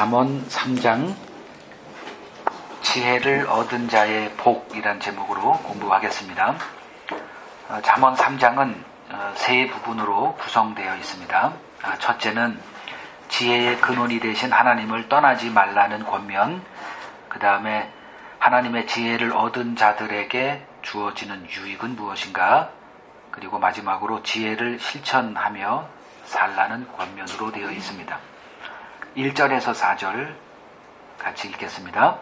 잠언 3장 지혜를 얻은 자의 복이란 제목으로 공부하겠습니다. 잠언 3장은 세 부분으로 구성되어 있습니다. 첫째는 지혜의 근원이 되신 하나님을 떠나지 말라는 권면, 그 다음에 하나님의 지혜를 얻은 자들에게 주어지는 유익은 무엇인가, 그리고 마지막으로 지혜를 실천하며 살라는 권면으로 되어 있습니다. 1절에서 4절 같이 읽겠습니다.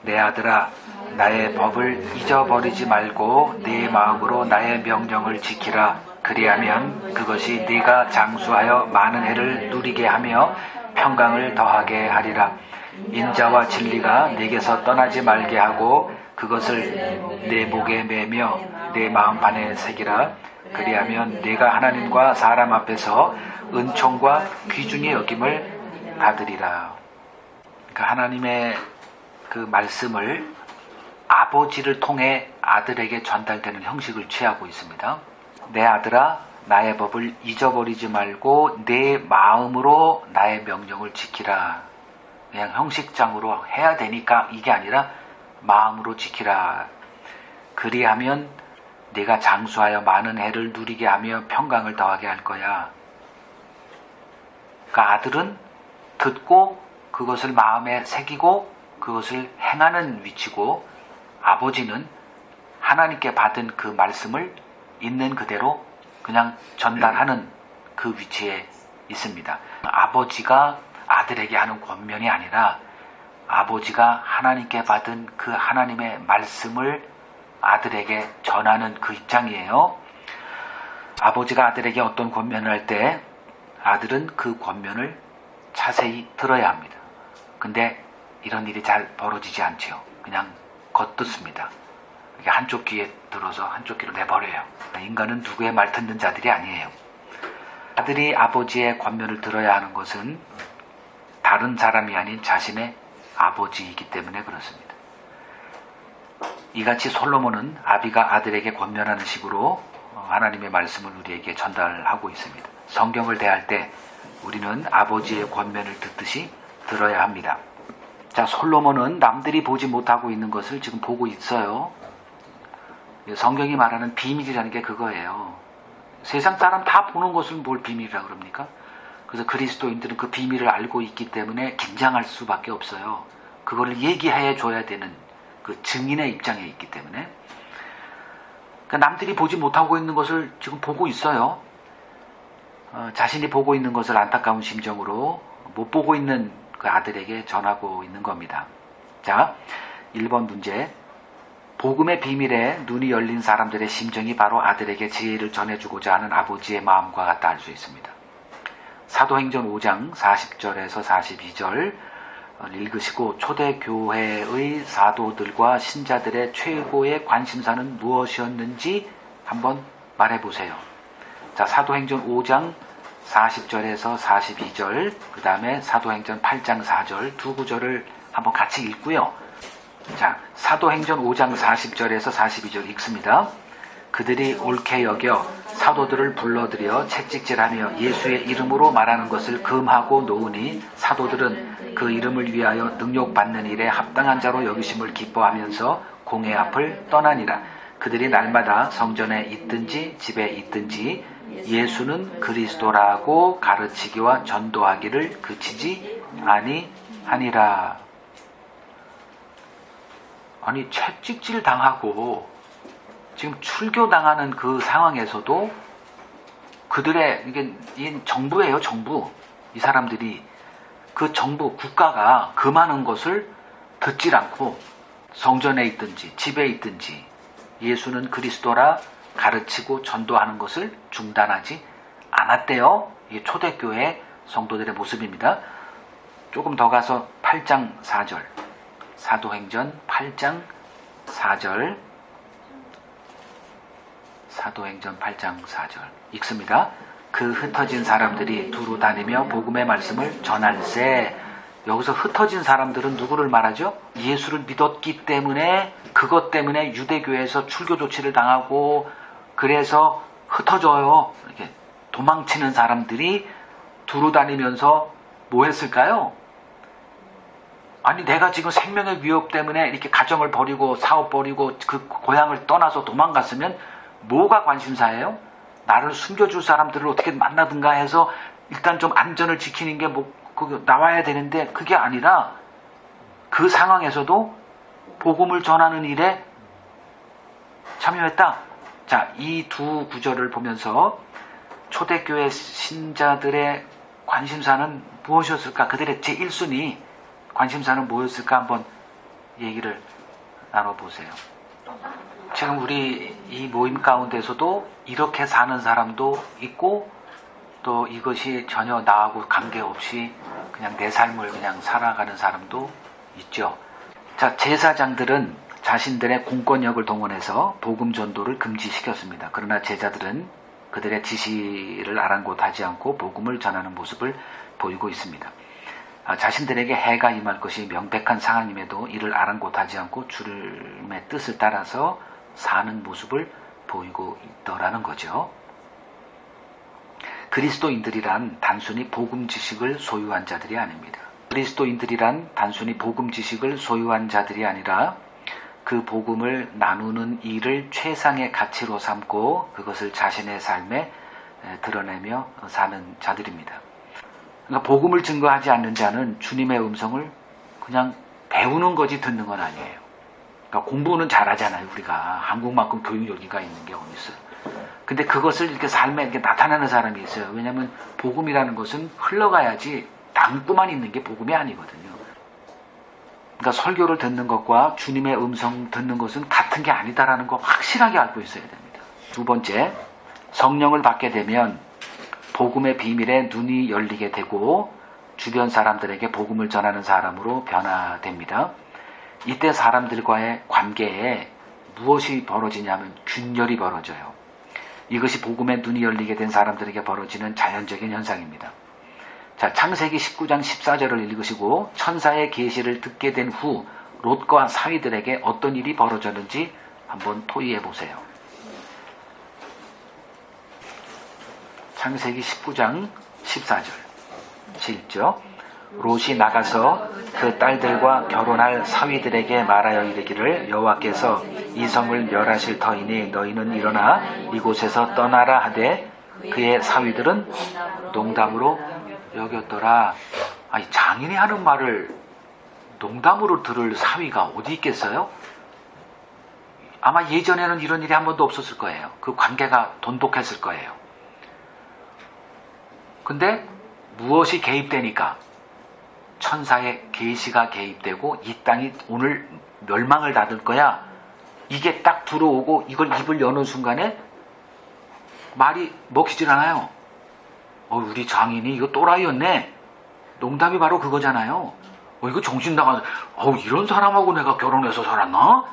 내 아들아, 나의 법을 잊어버리지 말고 네 마음으로 나의 명령을 지키라. 그리하면 그것이 네가 장수하여 많은 해를 누리게 하며 평강을 더하게 하리라. 인자와 진리가 네게서 떠나지 말게 하고 그것을 내 목에 매며 내 마음판에 새기라. 그리하면 네가 하나님과 사람 앞에서 은총과 귀중히 여김을 받으리라. 그러니까 하나님의 그 말씀을 아버지를 통해 아들에게 전달되는 형식을 취하고 있습니다. 내 아들아, 나의 법을 잊어버리지 말고 내 마음으로 나의 명령을 지키라. 그냥 형식장으로 해야 되니까 이게 아니라 마음으로 지키라. 그리하면 네가 장수하여 많은 해를 누리게 하며 평강을 더하게 할 거야. 그러니까 아들은 듣고 그것을 마음에 새기고 그것을 행하는 위치고, 아버지는 하나님께 받은 그 말씀을 있는 그대로 그냥 전달하는 그 위치에 있습니다. 아버지가 아들에게 하는 권면이 아니라 아버지가 하나님께 받은 그 하나님의 말씀을 아들에게 전하는 그 입장이에요. 아버지가 아들에게 어떤 권면을 할 때 아들은 그 권면을 자세히 들어야 합니다. 근데 이런 일이 잘 벌어지지 않죠. 그냥 겉듣습니다. 한쪽 귀에 들어서 한쪽 귀로 내버려요. 인간은 누구의 말 듣는 자들이 아니에요. 아들이 아버지의 권면을 들어야 하는 것은 다른 사람이 아닌 자신의 아버지이기 때문에 그렇습니다. 이같이 솔로몬은 아비가 아들에게 권면하는 식으로 하나님의 말씀을 우리에게 전달하고 있습니다. 성경을 대할 때 우리는 아버지의 권면을 듣듯이 들어야 합니다. 자, 솔로몬은 남들이 보지 못하고 있는 것을 지금 보고 있어요. 성경이 말하는 비밀이라는 게 그거예요. 세상 사람 다 보는 것을 뭘 비밀이라고 그럽니까? 그래서 그리스도인들은 그 비밀을 알고 있기 때문에 긴장할 수밖에 없어요. 그거를 얘기해 줘야 되는 그 증인의 입장에 있기 때문에. 그러니까 남들이 보지 못하고 있는 것을 지금 보고 있어요. 자신이 보고 있는 것을 안타까운 심정으로 못 보고 있는 그 아들에게 전하고 있는 겁니다. 자, 1번 문제. 복음의 비밀에 눈이 열린 사람들의 심정이 바로 아들에게 지혜를 전해주고자 하는 아버지의 마음과 같다 할 수 있습니다. 사도행전 5장 40절에서 42절 읽으시고, 초대교회의 사도들과 신자들의 최고의 관심사는 무엇이었는지 한번 말해보세요. 자, 사도행전 5장 40절에서 42절, 그 다음에 사도행전 8장 4절 두 구절을 한번 같이 읽고요. 자, 사도행전 5장 40절에서 42절 읽습니다. 그들이 옳게 여겨 사도들을 불러들여 채찍질하며 예수의 이름으로 말하는 것을 금하고 놓으니 사도들은 그 이름을 위하여 능욕받는 일에 합당한 자로 여기심을 기뻐하면서 공회 앞을 떠나니라. 그들이 날마다 성전에 있든지 집에 있든지 예수는 그리스도라고 가르치기와 전도하기를 그치지 아니하니라. 아니, 채찍질 당하고 지금 출교당하는 그 상황에서도 그들의, 이게 정부예요, 정부. 이 사람들이 그 정부, 국가가 금하는 것을 듣질 않고 성전에 있든지 집에 있든지 예수는 그리스도라 가르치고 전도하는 것을 중단하지 않았대요. 이게 초대교회 성도들의 모습입니다. 조금 더 가서 8장 4절, 사도행전 8장 4절, 사도행전 8장 4절 읽습니다. 그 흩어진 사람들이 두루 다니며 복음의 말씀을 전할세. 여기서 흩어진 사람들은 누구를 말하죠? 예수를 믿었기 때문에, 그것 때문에 유대교회에서 출교 조치를 당하고 그래서 흩어져요. 이렇게 도망치는 사람들이 두루 다니면서 뭐 했을까요? 아니 내가 지금 생명의 위협 때문에 이렇게 가정을 버리고 사업 버리고 그 고향을 떠나서 도망갔으면 뭐가 관심사예요? 나를 숨겨줄 사람들을 어떻게 만나든가 해서 일단 좀 안전을 지키는 게 나와야 되는데 그게 아니라 그 상황에서도 복음을 전하는 일에 참여했다. 자, 이 두 구절을 보면서 초대교회 신자들의 관심사는 무엇이었을까? 그들의 제1순위 관심사는 뭐였을까? 한번 얘기를 나눠보세요. 지금 우리 이 모임 가운데서도 이렇게 사는 사람도 있고 또 이것이 전혀 나하고 관계없이 그냥 내 삶을 그냥 살아가는 사람도 있죠. 자, 제사장들은 자신들의 공권력을 동원해서 복음 전도를 금지시켰습니다. 그러나 제자들은 그들의 지시를 아랑곳하지 않고 복음을 전하는 모습을 보이고 있습니다. 자신들에게 해가 임할 것이 명백한 상황임에도 이를 아랑곳하지 않고 주님의 뜻을 따라서 사는 모습을 보이고 있더라는 거죠. 그리스도인들이란 단순히 복음 지식을 소유한 자들이 아닙니다. 그리스도인들이란 단순히 복음 지식을 소유한 자들이 아니라 그 복음을 나누는 일을 최상의 가치로 삼고 그것을 자신의 삶에 드러내며 사는 자들입니다. 그러니까 복음을 증거하지 않는 자는 주님의 음성을 그냥 배우는 거지 듣는 건 아니에요. 그러니까 공부는 잘하잖아요. 우리가 한국만큼 교육 여기가 있는 게 어디 있어요. 근데 그것을 이렇게 삶에 이렇게 나타내는 사람이 있어요. 왜냐하면 복음이라는 것은 흘러가야지 담고만 있는 게 복음이 아니거든요. 그러니까 설교를 듣는 것과 주님의 음성 듣는 것은 같은 게 아니다라는 거 확실하게 알고 있어야 됩니다. 두 번째, 성령을 받게 되면 복음의 비밀에 눈이 열리게 되고 주변 사람들에게 복음을 전하는 사람으로 변화됩니다. 이때 사람들과의 관계에 무엇이 벌어지냐면 균열이 벌어져요. 이것이 복음의 눈이 열리게 된 사람들에게 벌어지는 자연적인 현상입니다. 자, 창세기 19장 14절을 읽으시고 천사의 계시를 듣게 된 후 롯과 사위들에게 어떤 일이 벌어졌는지 한번 토의해 보세요. 창세기 19장 14절 읽죠. 롯이 나가서 그 딸들과 결혼할 사위들에게 말하여 이르기를 여호와께서 이 성을 멸하실 터이니 너희는 일어나 이곳에서 떠나라 하되 그의 사위들은 농담으로 여겼더라. 아니, 장인이 하는 말을 농담으로 들을 사위가 어디 있겠어요? 아마 예전에는 이런 일이 한 번도 없었을 거예요. 그 관계가 돈독했을 거예요. 근데 무엇이 개입되니까 천사의 계시가 개입되고 이 땅이 오늘 멸망을 닫을 거야. 이게 딱 들어오고 이걸 입을 여는 순간에 말이 먹히질 않아요. 우리 장인이 이거 또라이였네. 농담이 바로 그거잖아요. 이거 정신 나가서 이런 사람하고 내가 결혼해서 살았나?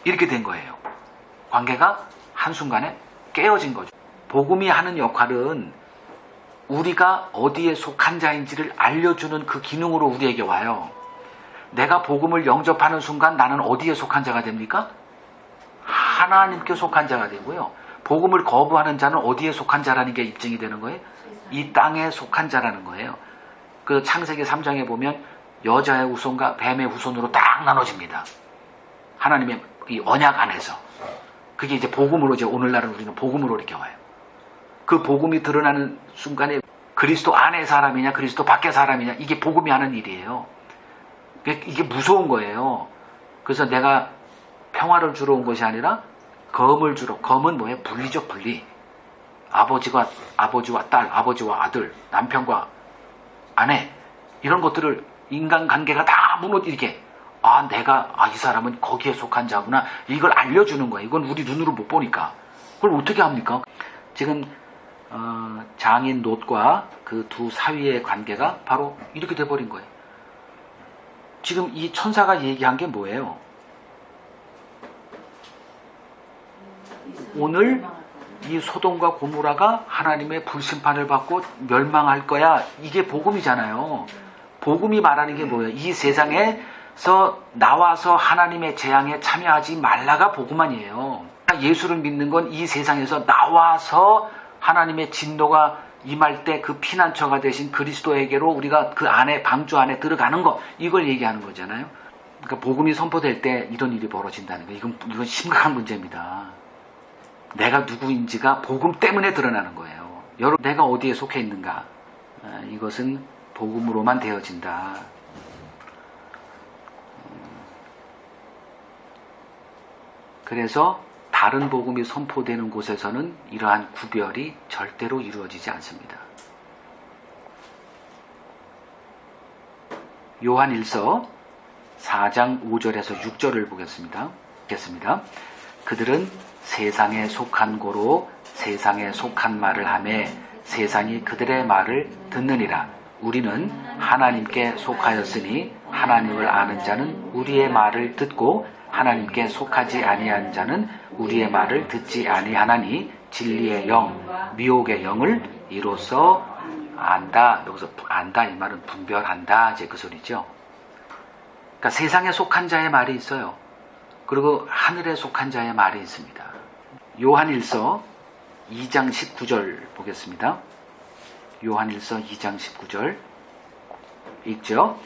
이렇게 된 거예요. 관계가 한순간에 깨어진 거죠. 복음이 하는 역할은 우리가 어디에 속한 자인지를 알려주는 그 기능으로 우리에게 와요. 내가 복음을 영접하는 순간 나는 어디에 속한 자가 됩니까? 하나님께 속한 자가 되고요. 복음을 거부하는 자는 어디에 속한 자라는 게 입증이 되는 거예요? 이 땅에 속한 자라는 거예요. 그 창세기 3장에 보면 여자의 후손과 뱀의 후손으로 딱 나눠집니다. 하나님의 이 언약 안에서. 그게 이제 복음으로 이제 오늘날은 우리는 복음으로 이렇게 와요. 그 복음이 드러나는 순간에 그리스도 안의 사람이냐 그리스도 밖의 사람이냐 이게 복음이 하는 일이에요. 이게 무서운 거예요. 그래서 내가 평화를 주러 온 것이 아니라 검을 주러. 검은 뭐예요? 분리적 분리. 아버지와 딸, 아버지와 아들, 남편과 아내 이런 것들을 인간관계가 다 무너지게 이 사람은 거기에 속한 자구나 이걸 알려주는 거예요. 이건 우리 눈으로 못 보니까 그걸 어떻게 합니까? 지금 장인 롯과 그 두 사위의 관계가 바로 이렇게 돼버린 거예요. 지금 이 천사가 얘기한 게 뭐예요? 오늘 이 소돔과 고모라가 하나님의 불심판을 받고 멸망할 거야. 이게 복음이잖아요. 복음이 말하는 게 뭐예요? 이 세상에서 나와서 하나님의 재앙에 참여하지 말라가 복음 아니에요. 예수를 믿는 건 이 세상에서 나와서 하나님의 진노가 임할 때 그 피난처가 되신 그리스도에게로 우리가 그 안에 방주 안에 들어가는 거, 이걸 얘기하는 거잖아요. 그러니까 복음이 선포될 때 이런 일이 벌어진다는 거예요. 이건 심각한 문제입니다. 내가 누구인지가 복음 때문에 드러나는 거예요. 여러분, 내가 어디에 속해 있는가? 이것은 복음으로만 되어진다. 그래서 다른 복음이 선포되는 곳에서는 이러한 구별이 절대로 이루어지지 않습니다. 요한 1서 4장 5절에서 6절을 보겠습니다. 그들은 세상에 속한 고로 세상에 속한 말을 하매 세상이 그들의 말을 듣느니라. 우리는 하나님께 속하였으니 하나님을 아는 자는 우리의 말을 듣고 하나님께 속하지 아니한 자는 우리의 말을 듣지 아니하나니 진리의 영, 미혹의 영을 이로써 안다. 여기서 안다 이 말은 분별한다 이제 그 소리죠. 그러니까 세상에 속한 자의 말이 있어요. 그리고 하늘에 속한 자의 말이 있습니다. 요한 1서 2장 19절 보겠습니다. 요한 1서 2장 19절 읽죠.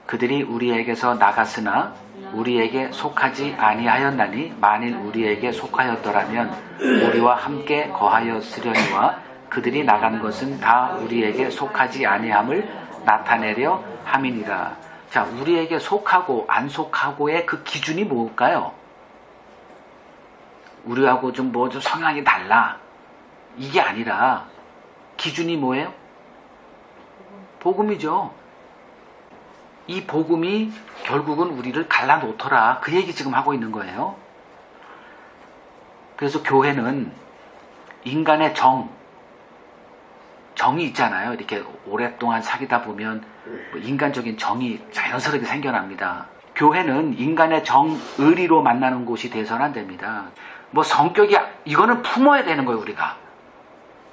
그들이 우리에게서 나갔으나 우리에게 속하지 아니하였나니 만일 우리에게 속하였더라면 우리와 함께 거하였으려니와 그들이 나간 것은 다 우리에게 속하지 아니함을 나타내려 함이니라. 자, 우리에게 속하고 안 속하고의 그 기준이 뭘까요? 우리하고 좀 성향이 달라. 이게 아니라 기준이 뭐예요? 복음이죠. 이 복음이 결국은 우리를 갈라놓더라. 그 얘기 지금 하고 있는 거예요. 그래서 교회는 인간의 정이 있잖아요. 이렇게 오랫동안 사귀다 보면 인간적인 정이 자연스럽게 생겨납니다. 교회는 인간의 의리로 만나는 곳이 돼서는 안 됩니다. 성격이, 이거는 품어야 되는 거예요, 우리가.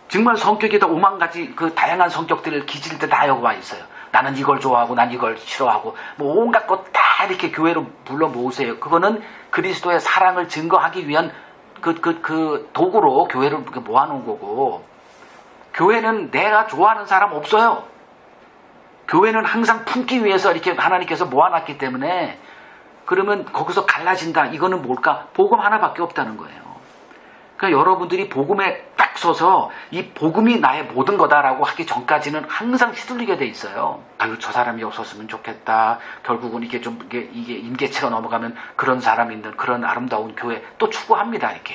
정말 성격이 다 오만 가지 그 다양한 성격들을 기질 때 다 여기 와 있어요. 나는 이걸 좋아하고 난 이걸 싫어하고 온갖 것 다 이렇게 교회로 불러 모으세요. 그거는 그리스도의 사랑을 증거하기 위한 그 도구로 교회를 모아놓은 거고, 교회는 내가 좋아하는 사람 없어요. 교회는 항상 품기 위해서 이렇게 하나님께서 모아놨기 때문에, 그러면 거기서 갈라진다. 이거는 뭘까? 복음 하나밖에 없다는 거예요. 그러니까 여러분들이 복음에 딱 서서 이 복음이 나의 모든 거다라고 하기 전까지는 항상 휘둘리게 돼 있어요. 아유, 저 사람이 없었으면 좋겠다. 결국은 이게 임계치가 넘어가면 그런 사람 있는 그런 아름다운 교회 또 추구합니다. 이렇게.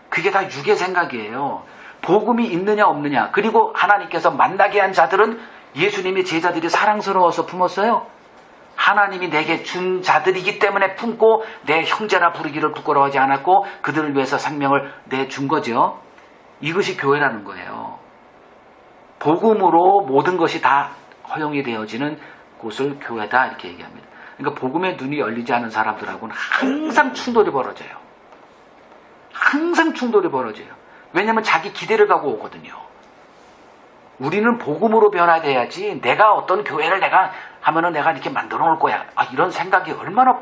그게 다 육의 생각이에요. 복음이 있느냐 없느냐. 그리고 하나님께서 만나게 한 자들은 예수님의 제자들이 사랑스러워서 품었어요. 하나님이 내게 준 자들이기 때문에 품고 내 형제라 부르기를 부끄러워하지 않았고 그들을 위해서 생명을 내준 거죠. 이것이 교회라는 거예요. 복음으로 모든 것이 다 허용이 되어지는 곳을 교회다 이렇게 얘기합니다. 그러니까 복음의 눈이 열리지 않은 사람들하고는 항상 충돌이 벌어져요. 항상 충돌이 벌어져요. 왜냐하면 자기 기대를 갖고 오거든요. 우리는 복음으로 변화돼야지 내가 어떤 교회를 하면은 내가 이렇게 만들어 놓을 거야. 이런 생각이 얼마나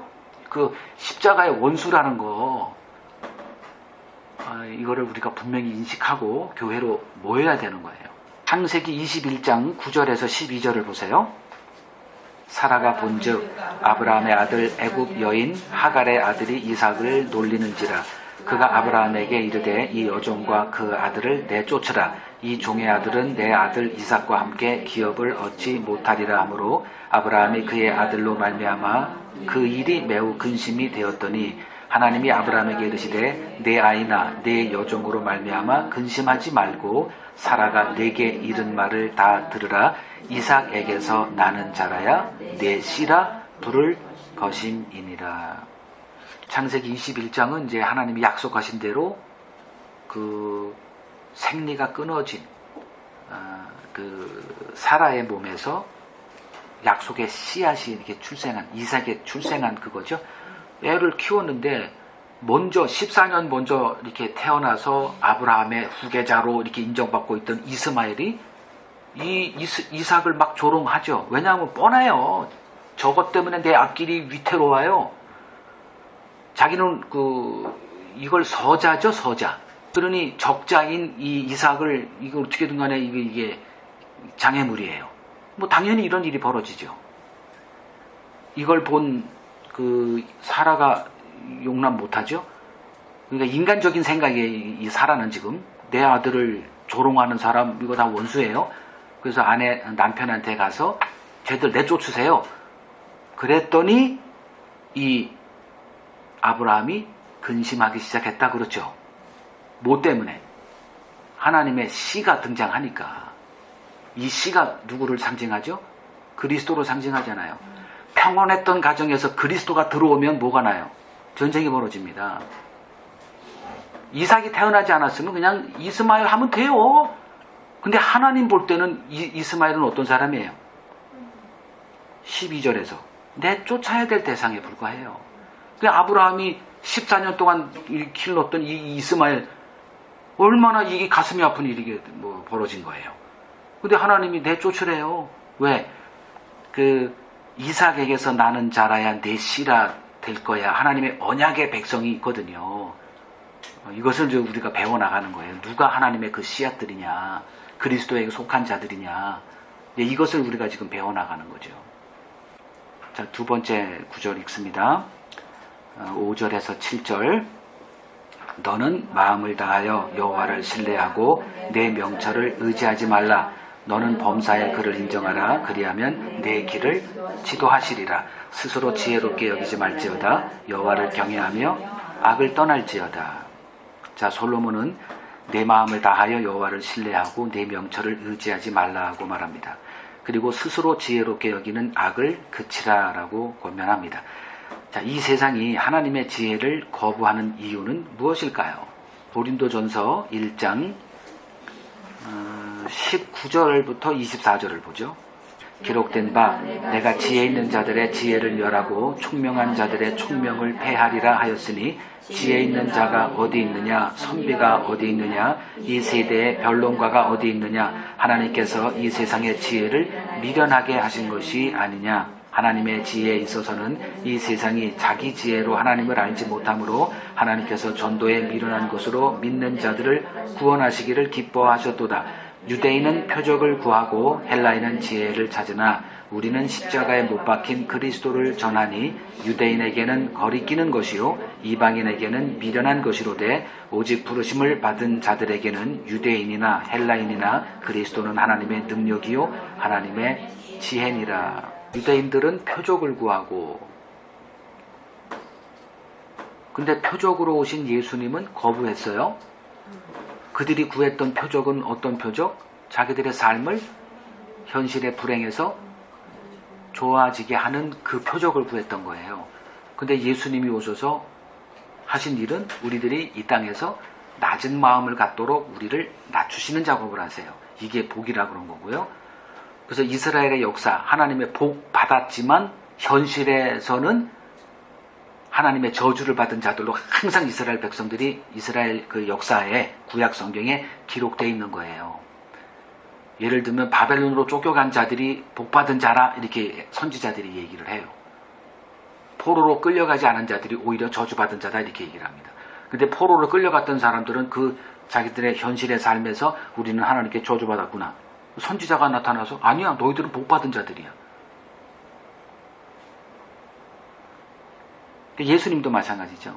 그 십자가의 원수라는 거. 이거를 우리가 분명히 인식하고 교회로 모여야 되는 거예요. 창세기 21장 9절에서 12절을 보세요. 사라가 본즉 아브라함의 아들 애굽 여인 하갈의 아들이 이삭을 놀리는지라. 그가 아브라함에게 이르되 이 여종과 그 아들을 내쫓으라. 이 종의 아들은 내 아들 이삭과 함께 기업을 얻지 못하리라 하므로 아브라함이 그의 아들로 말미암아 그 일이 매우 근심이 되었더니 하나님이 아브라함에게 이르시되 내 아이나 내 여종으로 말미암아 근심하지 말고 사라가 내게 이른 말을 다 들으라. 이삭에게서 나는 자라야 내 씨라 부를 것임이니라. 창세기 21장은 이제 하나님이 약속하신 대로 그 생리가 끊어진 그 사라의 몸에서 약속의 씨앗이 이렇게 이삭의 출생한 그거죠. 애를 키웠는데 먼저 14년 먼저 이렇게 태어나서 아브라함의 후계자로 이렇게 인정받고 있던 이스마엘이 이삭을 막 조롱하죠. 왜냐하면 뻔해요. 저것 때문에 내 앞길이 위태로워요. 자기는 이걸 서자죠, 서자. 그러니 적자인 이 이삭을 이거 어떻게든 간에 이게 장애물이에요. 뭐 당연히 이런 일이 벌어지죠. 이걸 본 그 사라가 용납 못하죠. 그러니까 인간적인 생각에 이 사라는 지금 내 아들을 조롱하는 사람 이거 다 원수예요. 그래서 남편한테 가서 쟤들 내쫓으세요. 그랬더니 이 아브라함이 근심하기 시작했다 그렇죠. 뭐 때문에? 하나님의 씨가 등장하니까. 이 씨가 누구를 상징하죠? 그리스도를 상징하잖아요. 평온했던 가정에서 그리스도가 들어오면 뭐가 나요? 전쟁이 벌어집니다. 이삭이 태어나지 않았으면 그냥 이스마엘 하면 돼요. 근데 하나님 볼 때는 이스마엘은 어떤 사람이에요? 12절에서 내쫓아야 될 대상에 불과해요. 아브라함이 14년 동안 길렀던 이 이스마엘 얼마나 이게 가슴이 아픈 일이 벌어진 거예요. 근데 하나님이 내쫓으래요. 왜? 이삭에게서 나는 자라야 내 씨라 될 거야. 하나님의 언약의 백성이 있거든요. 이것을 이제 우리가 배워나가는 거예요. 누가 하나님의 그 씨앗들이냐, 그리스도에게 속한 자들이냐, 이것을 우리가 지금 배워나가는 거죠. 자, 두 번째 구절 읽습니다. 5절에서 7절. 너는 마음을 다하여 여호와를 신뢰하고 내 명철을 의지하지 말라. 너는 범사에 그를 인정하라. 그리하면 내 길을 지도하시리라. 스스로 지혜롭게 여기지 말지어다. 여호와를 경외하며 악을 떠날지어다. 자, 솔로몬은 내 마음을 다하여 여호와를 신뢰하고 내 명철을 의지하지 말라고 말합니다. 그리고 스스로 지혜롭게 여기는 악을 그치라라고 권면합니다. 자, 이 세상이 하나님의 지혜를 거부하는 이유는 무엇일까요? 고린도전서 1장 19절부터 24절을 보죠. 기록된 바 내가 지혜 있는 자들의 지혜를 멸하고 총명한 자들의 총명을 패하리라 하였으니 지혜 있는 자가 어디 있느냐, 선비가 어디 있느냐, 이 세대의 변론가가 어디 있느냐. 하나님께서 이 세상의 지혜를 미련하게 하신 것이 아니냐. 하나님의 지혜에 있어서는 이 세상이 자기 지혜로 하나님을 알지 못하므로 하나님께서 전도에 미련한 것으로 믿는 자들을 구원하시기를 기뻐하셨도다. 유대인은 표적을 구하고 헬라인은 지혜를 찾으나 우리는 십자가에 못 박힌 그리스도를 전하니 유대인에게는 거리끼는 것이요 이방인에게는 미련한 것이로되 오직 부르심을 받은 자들에게는 유대인이나 헬라인이나 그리스도는 하나님의 능력이요 하나님의 지혜니라. 유대인들은 표적을 구하고, 근데 표적으로 오신 예수님은 거부했어요. 그들이 구했던 표적은 어떤 표적? 자기들의 삶을 현실의 불행에서 좋아지게 하는 그 표적을 구했던 거예요. 근데 예수님이 오셔서 하신 일은 우리들이 이 땅에서 낮은 마음을 갖도록 우리를 낮추시는 작업을 하세요. 이게 복이라 그런 거고요. 그래서 이스라엘의 역사, 하나님의 복 받았지만 현실에서는 하나님의 저주를 받은 자들로 항상 이스라엘 백성들이 이스라엘 그 역사에 구약 성경에 기록되어 있는 거예요. 예를 들면 바벨론으로 쫓겨간 자들이 복 받은 자라 이렇게 선지자들이 얘기를 해요. 포로로 끌려가지 않은 자들이 오히려 저주받은 자다 이렇게 얘기를 합니다. 근데 포로로 끌려갔던 사람들은 그 자기들의 현실의 삶에서 우리는 하나님께 저주받았구나. 선지자가 나타나서 아니야, 너희들은 복 받은 자들이야. 예수님도 마찬가지죠.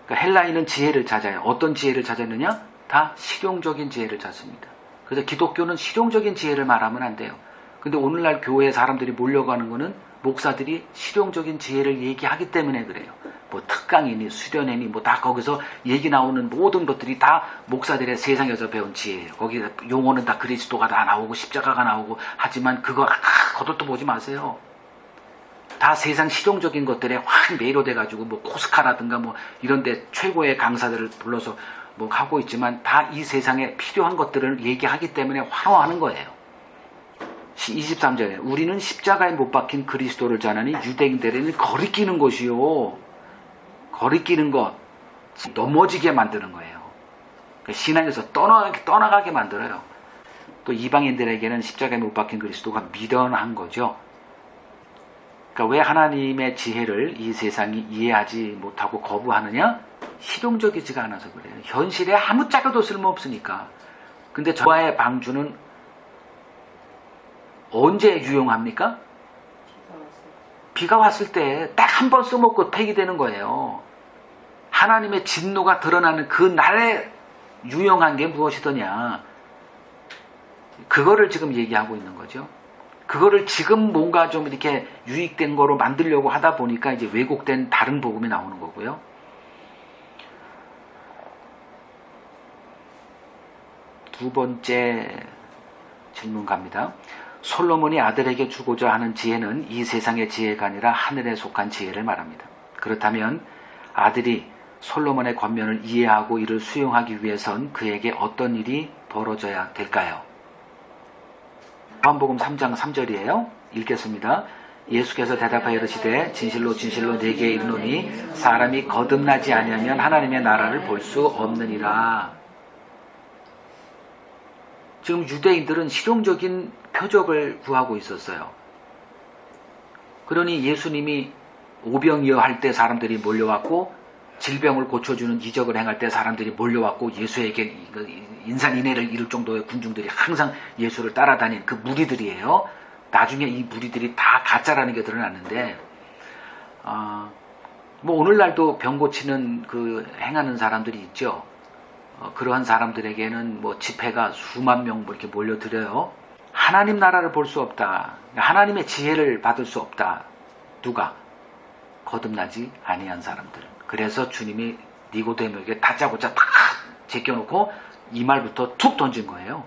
그러니까 헬라인은 지혜를 찾아요. 어떤 지혜를 찾았느냐? 다 실용적인 지혜를 찾습니다. 그래서 기독교는 실용적인 지혜를 말하면 안 돼요. 근데 오늘날 교회에 사람들이 몰려가는 거는 목사들이 실용적인 지혜를 얘기하기 때문에 그래요. 뭐 특강이니 수련회니 뭐 다 거기서 얘기 나오는 모든 것들이 다 목사들의 세상에서 배운 지혜예요. 거기 용어는 다 그리스도가 다 나오고 십자가가 나오고 하지만 그거 거들떠 보지 마세요. 다 세상 실용적인 것들에 확 매료돼가지고 뭐 코스카라든가 뭐 이런데 최고의 강사들을 불러서 뭐 하고 있지만 다 이 세상에 필요한 것들을 얘기하기 때문에 환호하는 거예요. 23절에 우리는 십자가에 못 박힌 그리스도를 전하니 유대인들에는 거리끼는 것이요. 거리끼는 것, 넘어지게 만드는 거예요. 신앙에서 떠나가게 만들어요. 또 이방인들에게는 십자가에 못 박힌 그리스도가 미련한 거죠. 그러니까 왜 하나님의 지혜를 이 세상이 이해하지 못하고 거부하느냐? 실용적이지가 않아서 그래요. 현실에 아무짝에도 쓸모없으니까. 근데 저와의 방주는 언제 유용합니까? 비가 왔을 때 딱 한 번 써먹고 폐기되는 거예요. 하나님의 진노가 드러나는 그 날에 유용한 게 무엇이더냐. 그거를 지금 얘기하고 있는 거죠. 그거를 지금 뭔가 좀 이렇게 유익된 거로 만들려고 하다 보니까 이제 왜곡된 다른 복음이 나오는 거고요. 두 번째 질문 갑니다. 솔로몬이 아들에게 주고자 하는 지혜는 이 세상의 지혜가 아니라 하늘에 속한 지혜를 말합니다. 그렇다면 아들이 솔로몬의 권면을 이해하고 이를 수용하기 위해선 그에게 어떤 일이 벌어져야 될까요? 요한복음 3장 3절이에요. 읽겠습니다. 예수께서 대답하여 이르시되 진실로 진실로 네게 이르노니 사람이 거듭나지 아니하면 하나님의 나라를 볼 수 없느니라. 지금 유대인들은 실용적인 표적을 구하고 있었어요. 그러니 예수님이 오병이어 할 때 사람들이 몰려왔고 질병을 고쳐주는 이적을 행할 때 사람들이 몰려왔고 예수에게 인산인해를 이룰 정도의 군중들이 항상 예수를 따라다닌 그 무리들이에요. 나중에 이 무리들이 다 가짜라는 게 드러났는데 뭐 오늘날도 병 고치는 그 행하는 사람들이 있죠. 그러한 사람들에게는 뭐 집회가 수만 명 이렇게 몰려들어요. 하나님 나라를 볼 수 없다. 하나님의 지혜를 받을 수 없다. 누가? 거듭나지 아니한 사람들. 그래서 주님이 니고데모에게 다짜고짜 탁 제껴놓고 이 말부터 툭 던진 거예요.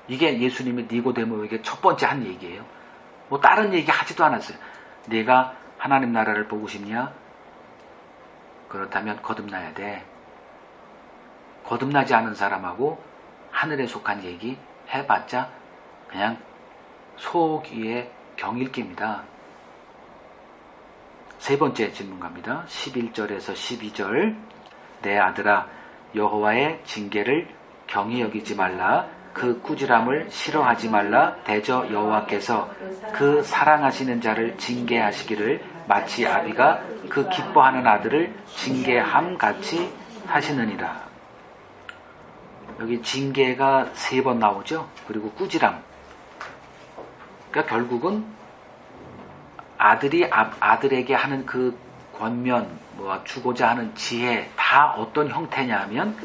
이게 예수님이 니고데모에게 첫 번째 한 얘기예요. 뭐 다른 얘기 하지도 않았어요. 내가 하나님 나라를 보고 싶냐? 그렇다면 거듭나야 돼. 거듭나지 않은 사람하고 하늘에 속한 얘기 해봤자 그냥 속 위에 경읽기입니다. 세 번째 질문 갑니다. 11절에서 12절. 내 아들아 여호와의 징계를 경히 여기지 말라. 그 꾸지람을 싫어하지 말라. 대저 여호와께서 그 사랑하시는 자를 징계하시기를 마치 아비가 그 기뻐하는 아들을 징계함 같이 하시느니라. 여기 징계가 3번 나오죠. 그리고 꾸지람. 그러니까 결국은 아들이 아들에게 하는 그 권면, 주고자 하는 지혜 다 어떤 형태냐 하면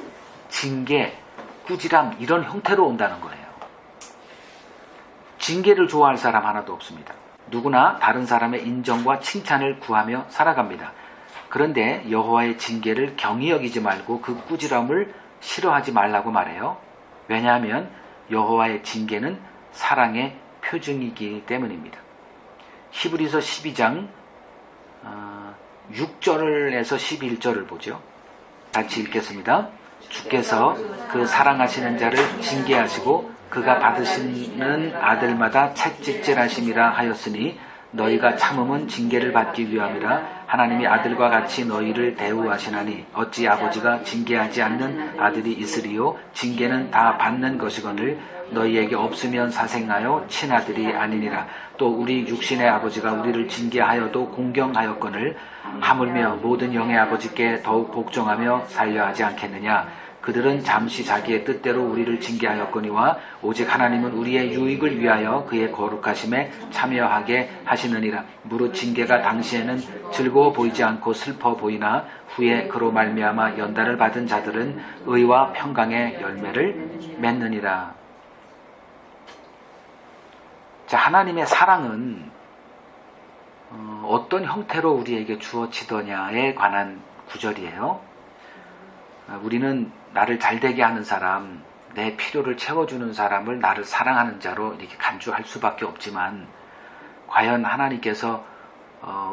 징계, 꾸지람 이런 형태로 온다는 거예요. 징계를 좋아할 사람 하나도 없습니다. 누구나 다른 사람의 인정과 칭찬을 구하며 살아갑니다. 그런데 여호와의 징계를 경히 여기지 말고 그 꾸지람을 싫어하지 말라고 말해요. 왜냐하면 여호와의 징계는 사랑의 표징이기 때문입니다. 히브리서 12장 6절에서 11절을 보죠. 같이 읽겠습니다. 주께서 그 사랑하시는 자를 징계하시고 그가 받으시는 아들마다 채찍질하심이라 하였으니 너희가 참음은 징계를 받기 위함이라. 하나님이 아들과 같이 너희를 대우하시나니 어찌 아버지가 징계하지 않는 아들이 있으리요. 징계는 다 받는 것이거늘 너희에게 없으면 사생하여 친아들이 아니니라. 또 우리 육신의 아버지가 우리를 징계하여도 공경하였거늘 하물며 모든 영의 아버지께 더욱 복종하며 살려 하지 않겠느냐. 그들은 잠시 자기의 뜻대로 우리를 징계하였거니와 오직 하나님은 우리의 유익을 위하여 그의 거룩하심에 참여하게 하시느니라. 무릇 징계가 당시에는 즐거워 보이지 않고 슬퍼 보이나 후에 그로 말미암아 연단을 받은 자들은 의와 평강의 열매를 맺느니라. 자, 하나님의 사랑은 어떤 형태로 우리에게 주어지더냐에 관한 구절이에요. 우리는 나를 잘되게 하는 사람, 내 필요를 채워주는 사람을 나를 사랑하는 자로 이렇게 간주할 수밖에 없지만 과연 하나님께서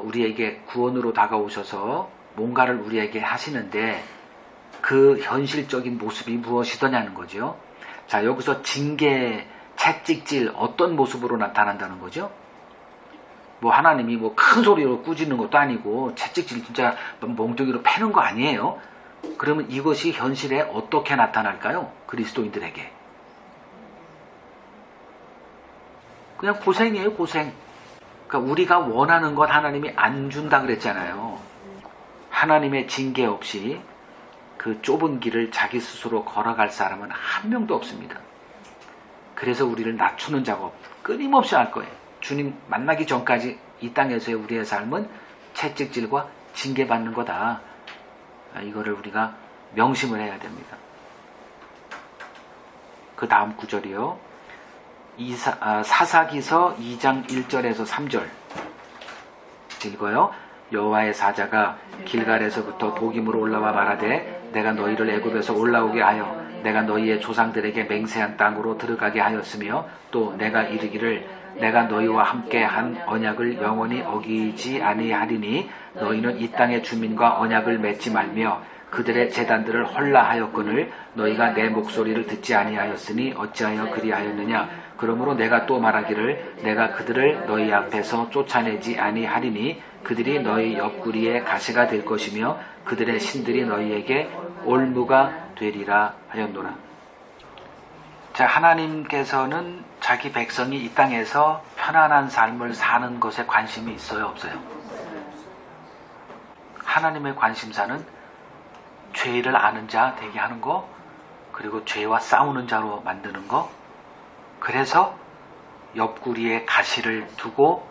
우리에게 구원으로 다가오셔서 뭔가를 우리에게 하시는데 그 현실적인 모습이 무엇이더냐는 거죠. 자, 여기서 징계, 채찍질 어떤 모습으로 나타난다는 거죠? 뭐 하나님이 뭐 큰 소리로 꾸짖는 것도 아니고 채찍질 진짜 몽둥이로 패는 거 아니에요. 그러면 이것이 현실에 어떻게 나타날까요? 그리스도인들에게. 그냥 고생이에요, 고생. 그러니까 우리가 원하는 것 하나님이 안 준다 그랬잖아요. 하나님의 징계 없이 그 좁은 길을 자기 스스로 걸어갈 사람은 한 명도 없습니다. 그래서 우리를 낮추는 작업 끊임없이 할 거예요. 주님 만나기 전까지 이 땅에서의 우리의 삶은 채찍질과 징계받는 거다. 이거를 우리가 명심을 해야 됩니다. 그 다음 구절이요. 사사기서 2장 1절에서 3절 읽어요. 여호와의 사자가 길갈에서부터 보김으로 올라와 말하되 내가 너희를 애굽에서 올라오게 하여 내가 너희의 조상들에게 맹세한 땅으로 들어가게 하였으며 또 내가 이르기를 내가 너희와 함께 한 언약을 영원히 어기지 아니하리니 너희는 이 땅의 주민과 언약을 맺지 말며 그들의 제단들을 헐라하였거늘 너희가 내 목소리를 듣지 아니하였으니 어찌하여 그리하였느냐. 그러므로 내가 또 말하기를 내가 그들을 너희 앞에서 쫓아내지 아니하리니 그들이 너희 옆구리에 가시가 될 것이며 그들의 신들이 너희에게 올무가 되리라 하였노라. 자, 하나님께서는 자기 백성이 이 땅에서 편안한 삶을 사는 것에 관심이 있어요, 없어요? 하나님의 관심사는 죄를 아는 자 되게 하는 거, 그리고 죄와 싸우는 자로 만드는 거. 그래서 옆구리에 가시를 두고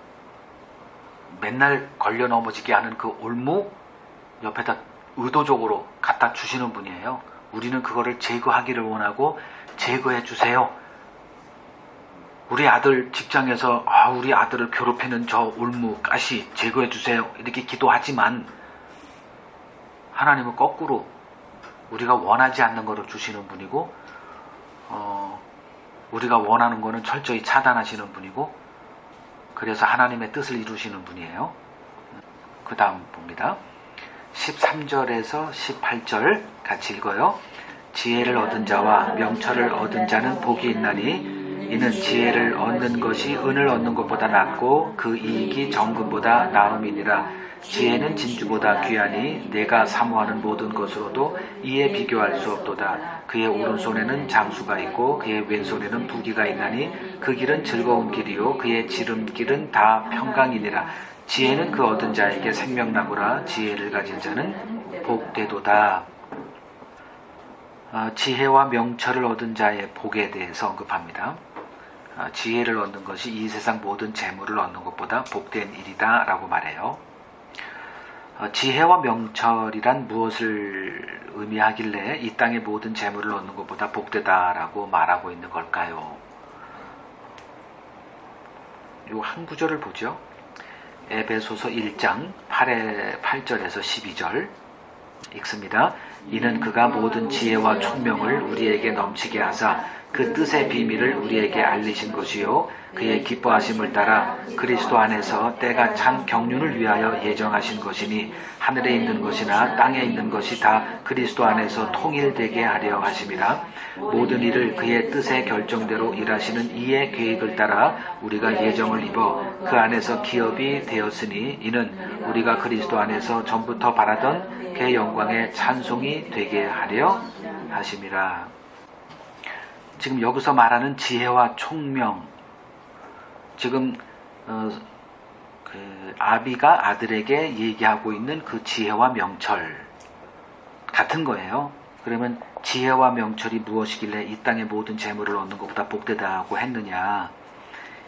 맨날 걸려 넘어지게 하는 그 올무 옆에다 의도적으로 갖다 주시는 분이에요. 우리는 그거를 제거하기를 원하고 제거해 주세요. 우리 아들 직장에서 우리 아들을 괴롭히는 저 올무, 가시 제거해 주세요. 이렇게 기도하지만 하나님은 거꾸로 우리가 원하지 않는 것을 주시는 분이고 우리가 원하는 것은 철저히 차단하시는 분이고 그래서 하나님의 뜻을 이루시는 분이에요. 그 다음 봅니다. 13절에서 18절 같이 읽어요. 지혜를 얻은 자와 명철을 얻은 자는 복이 있나니 이는 지혜를 얻는 것이 은을 얻는 것보다 낫고 그 이익이 정금보다 나음이니라. 지혜는 진주보다 귀하니 내가 사모하는 모든 것으로도 이에 비교할 수 없도다. 그의 오른손에는 장수가 있고 그의 왼손에는 부귀가 있나니 그 길은 즐거운 길이요 그의 지름길은 다 평강이니라. 지혜는 그 얻은 자에게 생명나무라. 지혜를 가진 자는 복되도다. 지혜와 명철을 얻은 자의 복에 대해서 언급합니다. 지혜를 얻는 것이 이 세상 모든 재물을 얻는 것보다 복된 일이다 라고 말해요. 지혜와 명철이란 무엇을 의미하길래 이 땅의 모든 재물을 얻는 것보다 복되다라고 말하고 있는 걸까요? 요 한 구절을 보죠. 에베소서 1장 8절에서 12절 읽습니다. 이는 그가 모든 지혜와 총명을 우리에게 넘치게 하사 그 뜻의 비밀을 우리에게 알리신 것이요 그의 기뻐하심을 따라 그리스도 안에서 때가 찬 경륜을 위하여 예정하신 것이니 하늘에 있는 것이나 땅에 있는 것이 다 그리스도 안에서 통일되게 하려 하심이라. 모든 일을 그의 뜻의 결정대로 일하시는 이의 계획을 따라 우리가 예정을 입어 그 안에서 기업이 되었으니 이는 우리가 그리스도 안에서 전부터 바라던 그의 영광의 찬송이 되게 하려 하심이라. 지금 여기서 말하는 지혜와 총명, 지금 아비가 아들에게 얘기하고 있는 그 지혜와 명철 같은 거예요. 그러면 지혜와 명철이 무엇이길래 이 땅의 모든 재물을 얻는 것보다 복되다고 했느냐.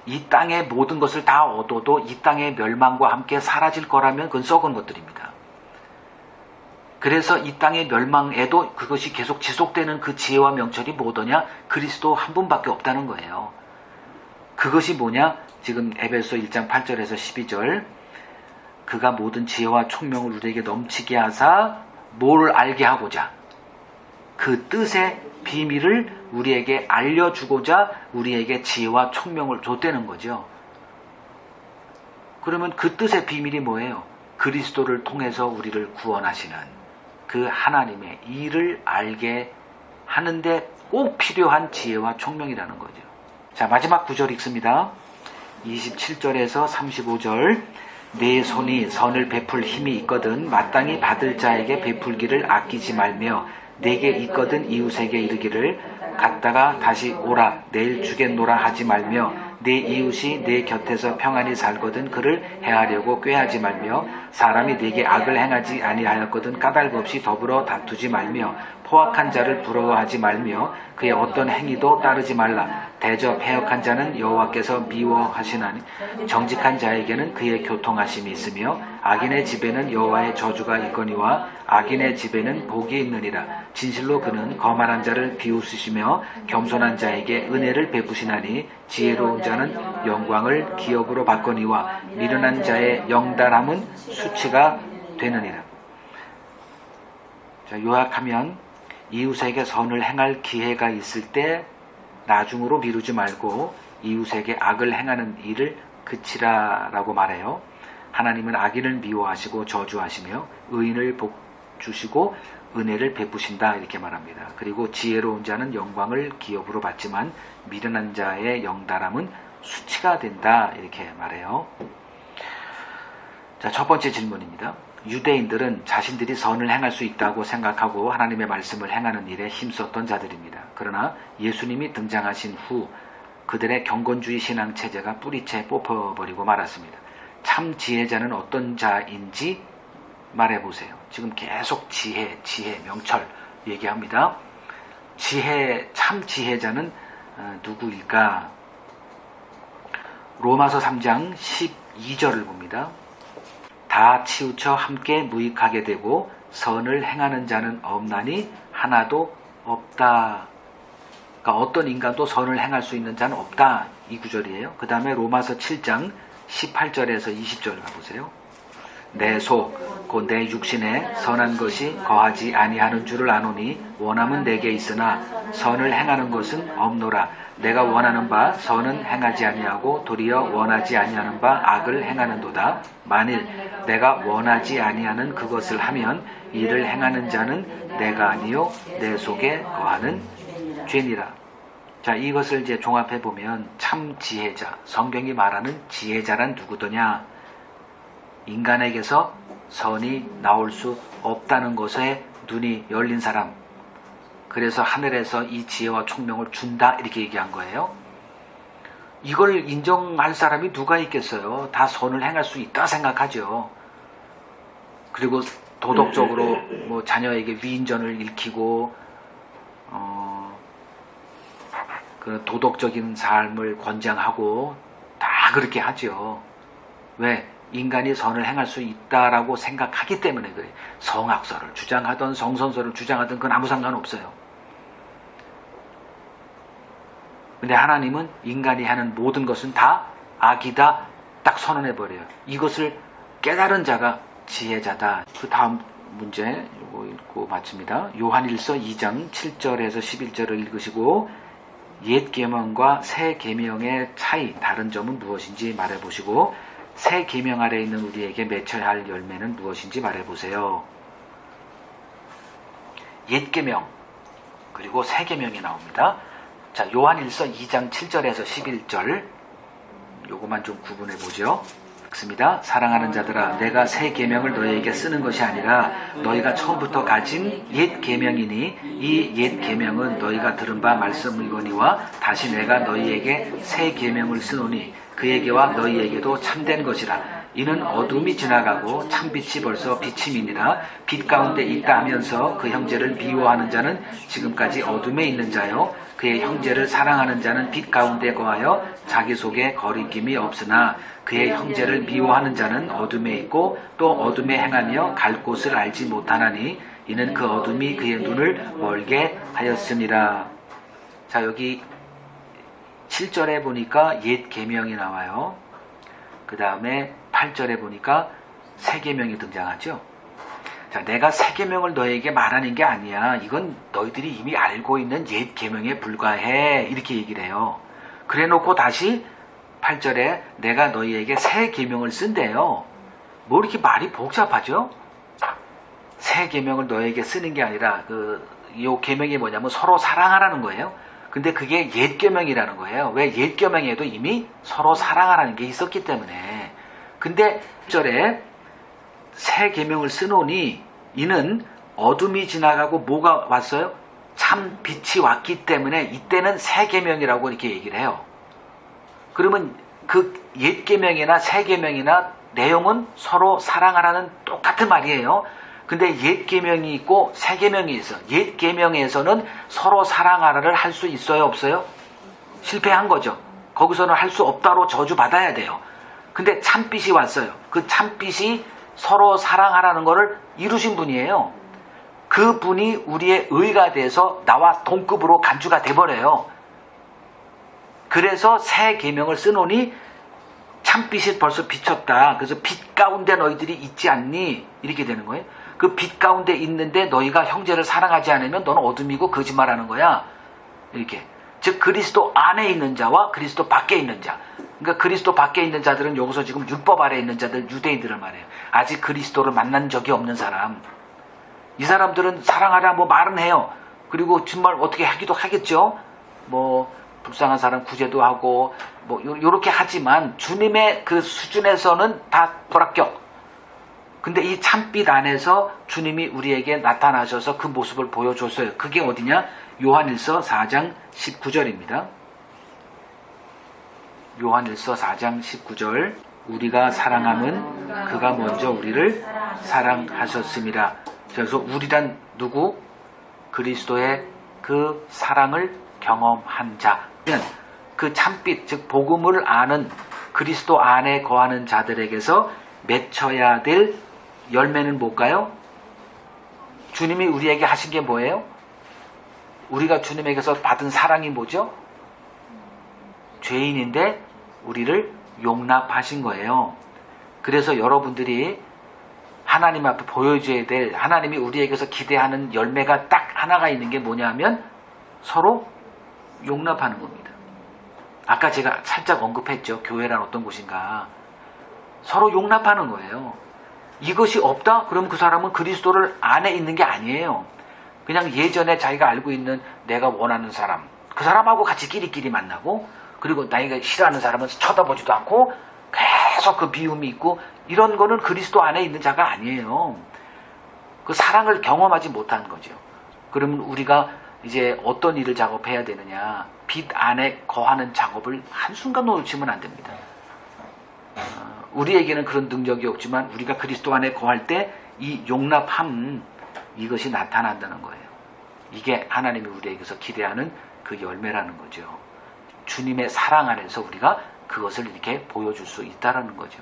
이 땅의 모든 것을 다 얻어도 이 땅의 멸망과 함께 사라질 거라면 그건 썩은 것들입니다. 그래서 이 땅의 멸망에도 그것이 계속 지속되는 그 지혜와 명철이 뭐더냐? 그리스도 한 분밖에 없다는 거예요. 그것이 뭐냐? 지금 에베소 1장 8절에서 12절 그가 모든 지혜와 총명을 우리에게 넘치게 하사 뭘 알게 하고자 그 뜻의 비밀을 우리에게 알려주고자 우리에게 지혜와 총명을 줬다는 거죠. 그러면 그 뜻의 비밀이 뭐예요? 그리스도를 통해서 우리를 구원하시는 그 하나님의 일을 알게 하는데 꼭 필요한 지혜와 총명이라는 거죠. 자, 마지막 구절 읽습니다. 27절에서 35절 내 손이 선을 베풀 힘이 있거든 마땅히 받을 자에게 베풀기를 아끼지 말며 내게 있거든 이웃에게 이르기를 갔다가 다시 오라 내일 주겠노라 하지 말며 내 이웃이 내 곁에서 평안히 살거든 그를 해하려고 꾀하지 말며 사람이 네게 악을 행하지 아니하였거든 까닭 없이 더불어 다투지 말며 포악한 자를 부러워하지 말며 그의 어떤 행위도 따르지 말라. 대접 해역한 자는 여호와께서 미워하시나니 정직한 자에게는 그의 교통하심이 있으며 악인의 집에는 여호와의 저주가 있거니와 악인의 집에는 복이 있느니라. 진실로 그는 거만한 자를 비웃으시며 겸손한 자에게 은혜를 베푸시나니 지혜로운 자는 영광을 기업으로 받거니와 미련한 자의 영달함은 수치가 되느니라. 자, 요약하면 이웃에게 선을 행할 기회가 있을 때 나중으로 미루지 말고 이웃에게 악을 행하는 일을 그치라라고 말해요. 하나님은 악인을 미워하시고 저주하시며 의인을 복 주시고 은혜를 베푸신다 이렇게 말합니다. 그리고 지혜로운 자는 영광을 기업으로 받지만 미련한 자의 영달함은 수치가 된다 이렇게 말해요. 자, 첫 번째 질문입니다. 유대인들은 자신들이 선을 행할 수 있다고 생각하고 하나님의 말씀을 행하는 일에 힘썼던 자들입니다. 그러나 예수님이 등장하신 후 그들의 경건주의 신앙 체제가 뿌리채 뽑혀버리고 말았습니다. 참 지혜자는 어떤 자인지 말해보세요. 지금 계속 지혜, 명철 얘기합니다. 참 지혜자는 누구일까? 로마서 3장 12절을 봅니다. 다 치우쳐 함께 무익하게 되고 선을 행하는 자는 없나니 하나도 없다. 그러니까 어떤 인간도 선을 행할 수 있는 자는 없다. 이 구절이에요. 그 다음에 로마서 7장 18절에서 20절 가보세요. 내 속, 곧 내 육신에 선한 것이 거하지 아니하는 줄을 아노니 원함은 내게 있으나 선을 행하는 것은 없노라. 내가 원하는 바 선은 행하지 아니하고 도리어 원하지 아니하는 바 악을 행하는도다. 만일 내가 원하지 아니하는 그것을 하면 이를 행하는 자는 내가 아니요 내 속에 거하는 죄니라. 자, 이것을 이제 종합해 보면 참 지혜자, 성경이 말하는 지혜자란 누구더냐? 인간에게서 선이 나올 수 없다는 것에 눈이 열린 사람. 그래서 하늘에서 이 지혜와 총명을 준다 이렇게 얘기한 거예요. 이걸 인정할 사람이 누가 있겠어요? 다 선을 행할 수 있다 생각하죠. 그리고 도덕적으로 뭐 자녀에게 위인전을 일으키고 그 도덕적인 삶을 권장하고 다 그렇게 하죠. 왜? 인간이 선을 행할 수 있다라고 생각하기 때문에 그래. 성악설을 주장하던 성선설을 주장하던 그건 아무 상관없어요. 근데 하나님은 인간이 하는 모든 것은 다 악이다 딱 선언해버려요. 이것을 깨달은 자가 지혜자다. 그 다음 문제 이거 읽고 마칩니다. 요한일서 2장 7절에서 11절을 읽으시고 옛 계명과 새 계명의 차이, 다른 점은 무엇인지 말해보시고 새 계명 아래 있는 우리에게 맺혀야 할 열매는 무엇인지 말해보세요. 옛 계명 그리고 새 계명이 나옵니다. 자, 요한일서 2장 7절에서 11절 요거만 좀 구분해보죠. 읽습니다. 사랑하는 자들아, 내가 새 계명을 너희에게 쓰는 것이 아니라 너희가 처음부터 가진 옛 계명이니 이 옛 계명은 너희가 들은 바 말씀이거니와 다시 내가 너희에게 새 계명을 쓰노니 그에게와 너희에게도 참된 것이라. 이는 어둠이 지나가고 참빛이 벌써 비침이니라. 빛 가운데 있다 하면서 그 형제를 미워하는 자는 지금까지 어둠에 있는 자요 그의 형제를 사랑하는 자는 빛 가운데 거하여 자기 속에 거리낌이 없으나 그의 형제를 미워하는 자는 어둠에 있고 또 어둠에 행하며 갈 곳을 알지 못하나니 이는 그 어둠이 그의 눈을 멀게 하였음이라. 자, 여기 7절에 보니까 옛 계명이 나와요. 그 다음에 8절에 보니까 새 계명이 등장하죠. 자, 내가 새 계명을 너에게 말하는 게 아니야. 이건 너희들이 이미 알고 있는 옛 계명에 불과해. 이렇게 얘기를 해요. 그래 놓고 다시 8절에 내가 너희에게 새 계명을 쓴대요. 뭐 이렇게 말이 복잡하죠? 새 계명을 너희에게 쓰는 게 아니라 요 계명이 뭐냐면 서로 사랑하라는 거예요. 근데 그게 옛 계명이라는 거예요. 왜? 옛 계명에도 이미 서로 사랑하라는 게 있었기 때문에. 근데 1절에 새 계명을 쓰노니 이는 어둠이 지나가고 뭐가 왔어요? 참 빛이 왔기 때문에 이때는 새 계명이라고 이렇게 얘기를 해요. 그러면 그 옛 계명이나 새 계명이나 내용은 서로 사랑하라는 똑같은 말이에요. 근데 옛 계명이 있고 새 계명이 있어. 옛 계명에서는 서로 사랑하라를 할 수 있어요, 없어요? 실패한 거죠. 거기서는 할 수 없다로 저주받아야 돼요. 근데 참빛이 왔어요. 그 참빛이 서로 사랑하라는 거를 이루신 분이에요. 그 분이 우리의 의가 돼서 나와 동급으로 간주가 돼버려요. 그래서 새 계명을 쓰노니 참빛이 벌써 비쳤다. 그래서 빛 가운데 너희들이 있지 않니? 이렇게 되는 거예요. 그 빛 가운데 있는데 너희가 형제를 사랑하지 않으면 너는 어둠이고 거짓말하는 거야. 이렇게. 즉 그리스도 안에 있는 자와 그리스도 밖에 있는 자. 그러니까 그리스도 밖에 있는 자들은 여기서 지금 율법 아래 있는 자들, 유대인들을 말해요. 아직 그리스도를 만난 적이 없는 사람. 이 사람들은 사랑하라 뭐 말은 해요. 그리고 정말 어떻게 하기도 하겠죠. 뭐 불쌍한 사람 구제도 하고 뭐 요렇게 하지만 주님의 그 수준에서는 다 불합격. 근데 이 참빛 안에서 주님이 우리에게 나타나셔서 그 모습을 보여줬어요. 그게 어디냐? 요한일서 4장 19절입니다. 요한일서 4장 19절. 우리가 사랑함은 그가 먼저 우리를 사랑하셨습니다. 그래서 우리란 누구? 그리스도의 그 사랑을 경험한 자. 그 참빛, 즉 복음을 아는 그리스도 안에 거하는 자들에게서 맺혀야 될 열매는 뭘까요? 주님이 우리에게 하신 게 뭐예요? 우리가 주님에게서 받은 사랑이 뭐죠? 죄인인데 우리를 용납하신 거예요. 그래서 여러분들이 하나님 앞에 보여줘야 될, 하나님이 우리에게서 기대하는 열매가 딱 하나가 있는 게 뭐냐면 서로 용납하는 겁니다. 아까 제가 살짝 언급했죠. 교회란 어떤 곳인가. 서로 용납하는 거예요. 이것이 없다? 그럼 그 사람은 그리스도를 안에 있는 게 아니에요. 그냥 예전에 자기가 알고 있는 내가 원하는 사람, 그 사람하고 같이 끼리끼리 만나고, 그리고 나이가 싫어하는 사람은 쳐다보지도 않고 계속 그 비움이 있고, 이런 거는 그리스도 안에 있는 자가 아니에요. 그 사랑을 경험하지 못한 거죠. 그러면 우리가 이제 어떤 일을 작업해야 되느냐. 빛 안에 거하는 작업을 한순간 놓치면 안 됩니다. 우리에게는 그런 능력이 없지만 우리가 그리스도 안에 거할 때 이 용납함, 이것이 나타난다는 거예요. 이게 하나님이 우리에게서 기대하는 그 열매라는 거죠. 주님의 사랑 안에서 우리가 그것을 이렇게 보여줄 수 있다는 거죠.